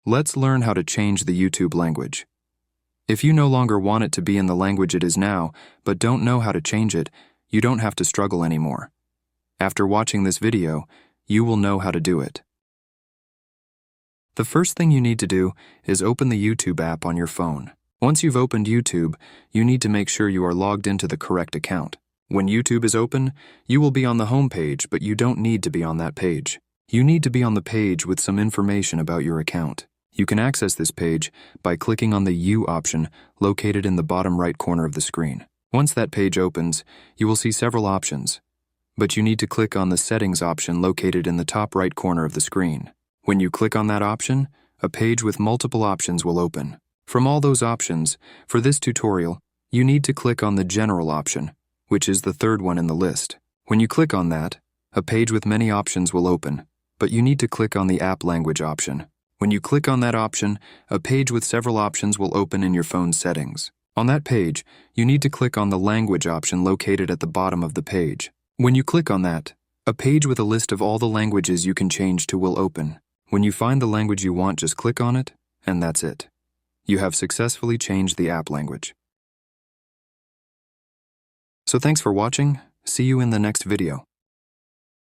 Let's learn how to change the YouTube language. If you no longer want it to be in the language it is now, but don't know how to change it, you don't have to struggle anymore. After watching this video, you will know how to do it. The first thing you need to do is open the YouTube app on your phone. Once you've opened YouTube, you need to make sure you are logged into the correct account. When YouTube is open, you will be on the home page, but you don't need to be on that page. You need to be on the page with some information about your account. You can access this page by clicking on the U option located in the bottom right corner of the screen. Once that page opens, you will see several options, but you need to click on the Settings option located in the top right corner of the screen. When you click on that option, a page with multiple options will open. From all those options, for this tutorial, you need to click on the General option, which is the third one in the list. When you click on that, a page with many options will open, but you need to click on the App Language option. When you click on that option, a page with several options will open in your phone's settings. On that page, you need to click on the Language option located at the bottom of the page. When you click on that, a page with a list of all the languages you can change to will open. When you find the language you want, just click on it, and that's it. You have successfully changed the app language. So thanks for watching. See you in the next video.